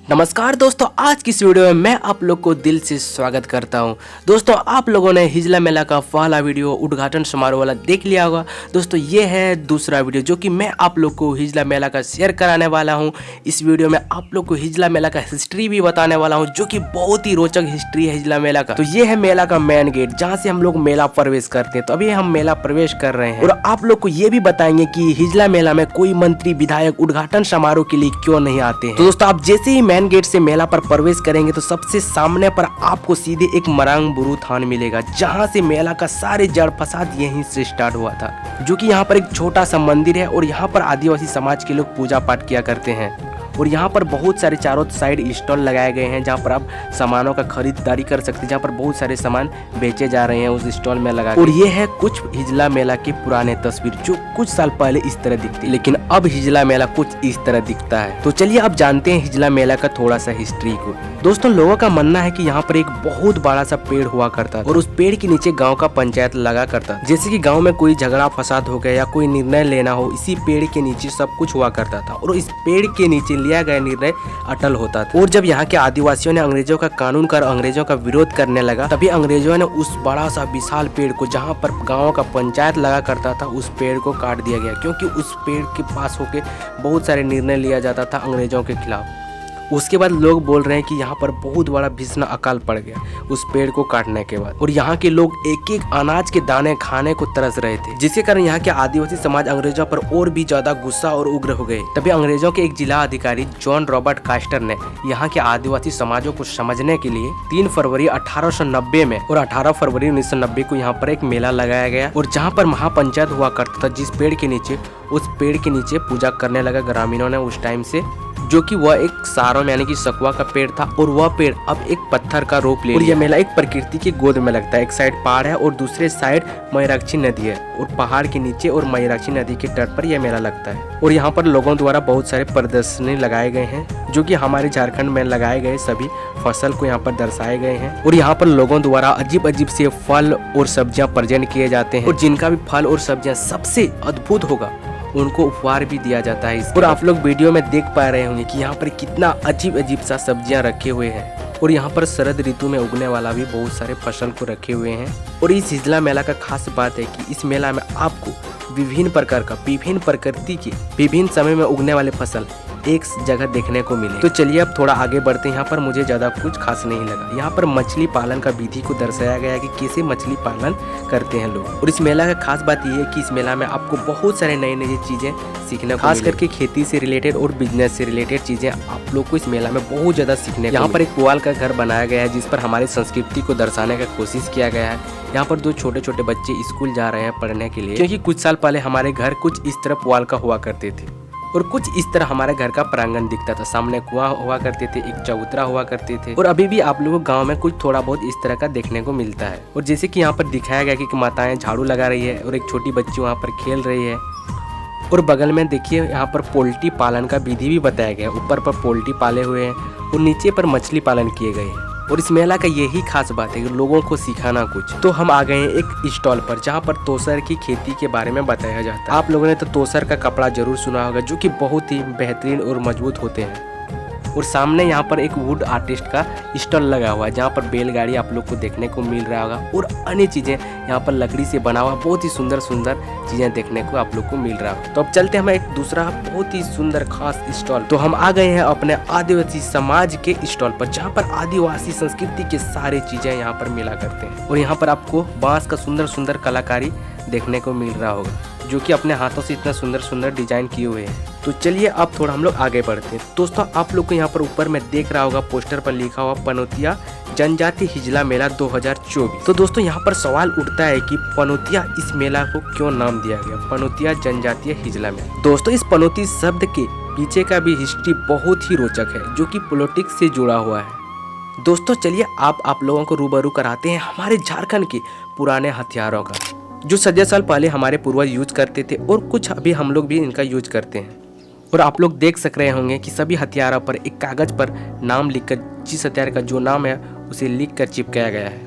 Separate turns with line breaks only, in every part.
नमस्कार दोस्तों, आज की इस वीडियो में मैं आप लोग को दिल से स्वागत करता हूं। दोस्तों, आप लोगों ने हिजला मेला का पहला वीडियो उद्घाटन समारोह वाला देख लिया होगा। दोस्तों, ये है दूसरा वीडियो जो कि मैं आप लोग को हिजला मेला का शेयर कराने वाला हूं। इस वीडियो में आप लोग को हिजला मेला का हिस्ट्री भी बताने वाला हूं, जो कि बहुत ही रोचक हिस्ट्री है हिजला मेला का। तो ये है मेला का मेन गेट, जहाँ से हम लोग मेला प्रवेश करते हैं। तो अभी हम मेला प्रवेश कर रहे हैं और आप लोग को ये भी बताएंगे कि हिजला मेला में कोई मंत्री विधायक उद्घाटन समारोह के लिए क्यों नहीं आते हैं। तो दोस्तों, आप जैसे ही मेन गेट से मेला पर प्रवेश करेंगे तो सबसे सामने पर आपको सीधे एक मरांग बुरु थान मिलेगा, जहां से मेला का सारे जड़ फसाद यहीं से स्टार्ट हुआ था। जो कि यहाँ पर एक छोटा सा मंदिर है और यहाँ पर आदिवासी समाज के लोग पूजा पाठ किया करते हैं। और यहाँ पर बहुत सारे चारों साइड स्टॉल लगाए गए हैं, जहाँ पर आप सामानों का खरीदारी कर सकते हैं, जहाँ पर बहुत सारे सामान बेचे जा रहे हैं उस स्टॉल में लगा। और ये है कुछ हिजला मेला के पुराने तस्वीर, जो कुछ साल पहले इस तरह दिखती, लेकिन अब हिजला मेला कुछ इस तरह दिखता है। तो चलिए अब जानते हैं हिजला मेला का थोड़ा सा हिस्ट्री को। दोस्तों, लोगों का मानना है कि यहाँ पर एक बहुत बड़ा सा पेड़ हुआ करता और उस पेड़ के नीचे गाँव का पंचायत लगा करता। जैसे कि गाँव में कोई झगड़ा फसाद हो गया या कोई निर्णय लेना हो, इसी पेड़ के नीचे सब कुछ हुआ करता था और इस पेड़ के नीचे लिया गया निर्णय अटल होता था। और जब यहाँ के आदिवासियों ने अंग्रेजों का कानून कर अंग्रेजों का विरोध करने लगा, तभी अंग्रेजों ने उस बड़ा सा विशाल पेड़ को, जहाँ पर गाँव का पंचायत लगा करता था, उस पेड़ को काट दिया गया, क्योंकि उस पेड़ के पास होके बहुत सारे निर्णय लिया जाता था अंग्रेजों के खिलाफ। उसके बाद लोग बोल रहे हैं कि यहाँ पर बहुत बड़ा भीषण अकाल पड़ गया उस पेड़ को काटने के बाद, और यहाँ के लोग एक एक अनाज के दाने खाने को तरस रहे थे, जिसके कारण यहाँ के आदिवासी समाज अंग्रेजों पर और भी ज्यादा गुस्सा और उग्र हो गए। तभी अंग्रेजों के एक जिला अधिकारी जॉन रॉबर्ट कास्टर ने यहाँ के आदिवासी समाजों को समझने के लिए 3 फरवरी 1890 में और 18 फरवरी 1990 को यहाँ पर एक मेला लगाया गया, और जहाँ पर महापंचायत हुआ करता था जिस पेड़ के नीचे, उस पेड़ के नीचे पूजा करने लगा ग्रामीणों ने उस टाइम से, जो कि वह एक सारों यानी कि सकुआ का पेड़ था, और वह पेड़ अब एक पत्थर का रूप ले लिया। और यह मेला एक प्रकृति की गोद में लगता है। एक साइड पहाड़ है और दूसरे साइड मयूराक्षी नदी है, और पहाड़ के नीचे और मयूराक्षी नदी के तट पर यह मेला लगता है। और यहाँ पर लोगों द्वारा बहुत सारे प्रदर्शनी लगाए गए हैं, जो कि हमारे झारखंड में लगाए गए सभी फसल को यहाँ पर दर्शाए गए हैं। और यहाँ पर लोगों द्वारा अजीब अजीब से फल और सब्जियां प्रेजेंट किए जाते हैं, और जिनका भी फल और सब्जियां सबसे अद्भुत होगा उनको उपहार भी दिया जाता है। और आप लोग वीडियो में देख पा रहे होंगे कि यहाँ पर कितना अजीब अजीब सा सब्जियां रखे हुए हैं, और यहाँ पर शरद ऋतु में उगने वाला भी बहुत सारे फसल को रखे हुए हैं। और इस हिजला मेला का खास बात है कि इस मेला में आपको विभिन्न प्रकार का, विभिन्न प्रकृति के, विभिन्न समय में उगने वाले फसल एक जगह देखने को मिले। तो चलिए अब थोड़ा आगे बढ़ते हैं। यहाँ पर मुझे ज्यादा कुछ खास नहीं लगा। यहाँ पर मछली पालन का विधि को दर्शाया गया है कि कैसे मछली पालन करते हैं लोग। और इस मेला का खास बात यह है कि इस मेला में आपको बहुत सारे नई नई चीजें सीखने को, खास करके खेती से रिलेटेड और बिजनेस से रिलेटेड चीजें आप लोग को इस मेला में बहुत ज्यादा सीखने को। यहाँ पर एक पुआल का घर बनाया गया है, जिस पर हमारी संस्कृति को दर्शाने का कोशिश किया गया है। यहाँ पर 2 छोटे छोटे बच्चे स्कूल जा रहे हैं पढ़ने के लिए, क्योंकि कुछ साल पहले हमारे घर कुछ इस तरह पुआल का हुआ करते थे, और कुछ इस तरह हमारे घर का प्रांगण दिखता था। सामने कुआं हुआ करते थे, एक चबूतरा हुआ करते थे, और अभी भी आप लोगों को गांव में कुछ थोड़ा बहुत इस तरह का देखने को मिलता है। और जैसे कि यहाँ पर दिखाया गया कि माताएं झाड़ू लगा रही है और एक छोटी बच्ची वहाँ पर खेल रही है। और बगल में देखिए यहाँ पर पोल्ट्री पालन का विधि भी बताया गया है। ऊपर पर पोल्ट्री पाले हुए हैं और नीचे पर मछली पालन किए गए हैं। और इस मेला का यही खास बात है कि लोगों को सिखाना कुछ। तो हम आ गए हैं एक स्टॉल पर, जहाँ पर तोसर की खेती के बारे में बताया जाता है। आप लोगों ने तो तोसर का कपड़ा जरूर सुना होगा, जो कि बहुत ही बेहतरीन और मजबूत होते हैं। और सामने यहाँ पर एक वुड आर्टिस्ट का स्टॉल लगा हुआ है, जहाँ पर बैलगाड़ी आप लोग को देखने को मिल रहा होगा, और अन्य चीजें यहाँ पर लकड़ी से बना हुआ बहुत ही सुंदर सुंदर चीजें देखने को आप लोग को मिल रहा होगा। तो अब चलते हैं हम एक दूसरा बहुत ही सुंदर खास स्टॉल। तो हम आ गए हैं अपने आदिवासी समाज के स्टॉल पर, जहाँ पर आदिवासी संस्कृति के सारे चीजें यहाँ पर मिला करते हैं। और यहाँ पर आपको बांस का सुंदर सुंदर कलाकारी देखने को मिल रहा होगा, जो कि अपने हाथों से इतना सुंदर सुंदर डिजाइन किए हुए हैं। तो चलिए अब थोड़ा हम लोग आगे बढ़ते हैं। दोस्तों, आप लोग को यहाँ पर ऊपर में देख रहा होगा पोस्टर पर लिखा हुआ पनौतिया जनजाति हिजला मेला 2024। तो दोस्तों, यहाँ पर सवाल उठता है कि पनौतिया इस मेला को क्यों नाम दिया गया, पनौतिया जनजातीय हिजला मेला। दोस्तों, इस पनौती शब्द के पीछे का भी हिस्ट्री बहुत ही रोचक है, जो कि पॉलिटिक्स से जुड़ा हुआ है। दोस्तों, चलिए आप लोगों को रूबरू कराते हैं हमारे झारखंड के पुराने हथियारों का, जो सदियों साल पहले हमारे पूर्वज यूज करते थे, और कुछ अभी हम लोग भी इनका यूज करते हैं। और आप लोग देख सक रहे होंगे कि सभी हथियारों पर एक कागज पर नाम लिखकर, जिस हथियार का जो नाम है उसे लिखकर चिपकाया गया है।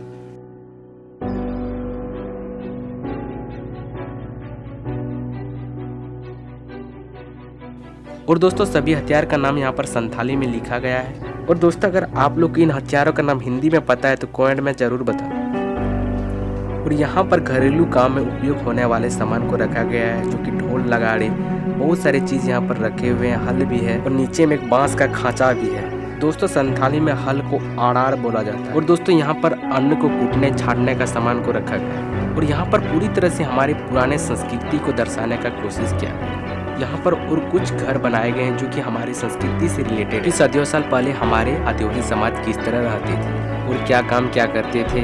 और दोस्तों, सभी हथियार का नाम यहाँ पर संथाली में लिखा गया है। और दोस्तों अगर आप लोग को इन हथियारों का नाम हिंदी में पता है तो कमेंट में जरूर बताओ। और यहाँ पर घरेलू काम में उपयोग होने वाले सामान को रखा गया है, जो कि ढोल नगाड़े बहुत सारे चीज यहाँ पर रखे हुए हैं। हल भी है और नीचे में एक बांस का खांचा भी है। दोस्तों संथाली में हल को आड़ार बोला जाता है। और दोस्तों यहाँ पर अन्न को कूटने छाटने का सामान को रखा गया है। और यहाँ पर पूरी तरह से हमारे पुराने संस्कृति को दर्शाने का कोशिश किया गया। यहाँ पर और कुछ घर बनाए गए हैं जो कि हमारी संस्कृति से रिलेटेड है। सदियों साल पहले हमारे आदिवासी समाज किस तरह रहते थे और क्या काम क्या करते थे,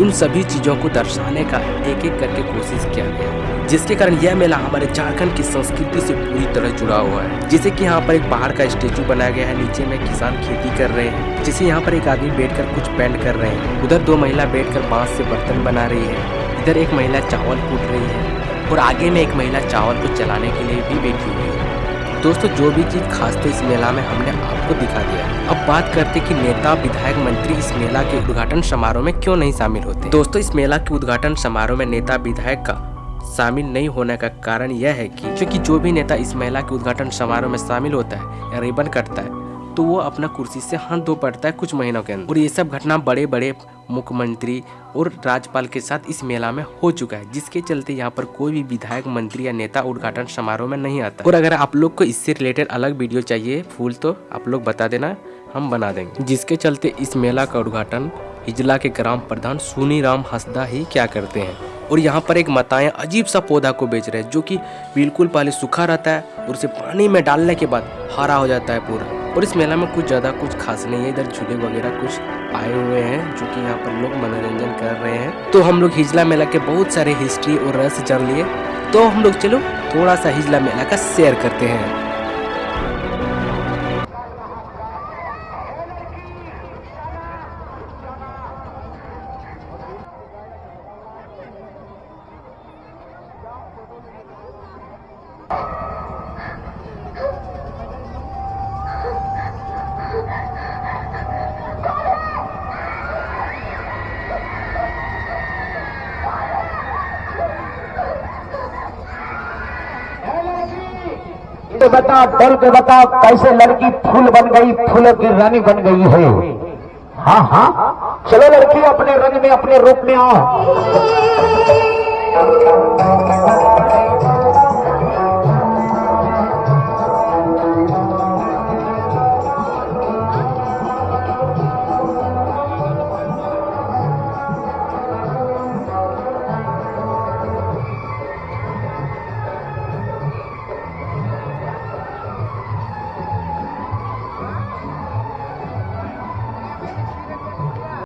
इन सभी चीजों को दर्शाने का एक एक करके कोशिश किया गया, जिसके कारण यह मेला हमारे झारखंड की संस्कृति से पूरी तरह जुड़ा हुआ है। जैसे कि यहाँ पर एक पहाड़ का स्टेचू बनाया गया है, नीचे में किसान खेती कर रहे हैं, जैसे यहाँ पर एक आदमी बैठकर कुछ पेंट कर रहे हैं, उधर दो महिला बैठकर बांस से बर्तन बना रही है, इधर एक महिला चावल कूट रही है और आगे में एक महिला चावल को चलाने के लिए भी बैठी हुई है। दोस्तों जो भी चीज खास थे इस मेला में हमने आपको दिखा दिया। अब बात करते कि नेता विधायक मंत्री इस मेला के उद्घाटन समारोह में क्यों नहीं शामिल होते। दोस्तों इस मेला के उद्घाटन समारोह में नेता विधायक का शामिल नहीं होने का कारण यह है कि क्योंकि जो भी नेता इस मेला के उद्घाटन समारोह में शामिल होता है या रिबन कटता है तो वो अपना कुर्सी से हाथ धो पड़ता है कुछ महीनों के अंदर। और ये सब घटना बड़े बड़े मुख्यमंत्री और राज्यपाल के साथ इस मेला में हो चुका है, जिसके चलते यहाँ पर कोई भी विधायक मंत्री या नेता उद्घाटन समारोह में नहीं आता। और अगर आप लोग को इससे रिलेटेड अलग वीडियो चाहिए फुल तो आप लोग बता देना, हम बना देंगे। जिसके चलते इस मेला का उद्घाटन हिजला के ग्राम प्रधान सुनीराम हंसदा ही क्या करते हैं। और यहाँ पर एक माताएं अजीब सा पौधा को बेच रहे हैं, जो कि बिल्कुल पहले सूखा रहता है और उसे पानी में डालने के बाद हरा हो जाता है पूरा। और इस मेला में कुछ ज़्यादा कुछ खास नहीं है, इधर झूले वगैरह कुछ आए हुए हैं जो कि यहाँ पर लोग मनोरंजन कर रहे हैं। तो हम लोग हिजला मेला के बहुत सारे हिस्ट्री और रहस्य जान लिए, तो हम लोग चलो थोड़ा सा हिजला मेला का शेयर करते हैं।
तो बता, डर के बता, कैसे लड़की फूल बन गई, फूलों की रानी बन गई है। हाँ हाँ चलो लड़की अपने रंग में अपने रूप में आओ।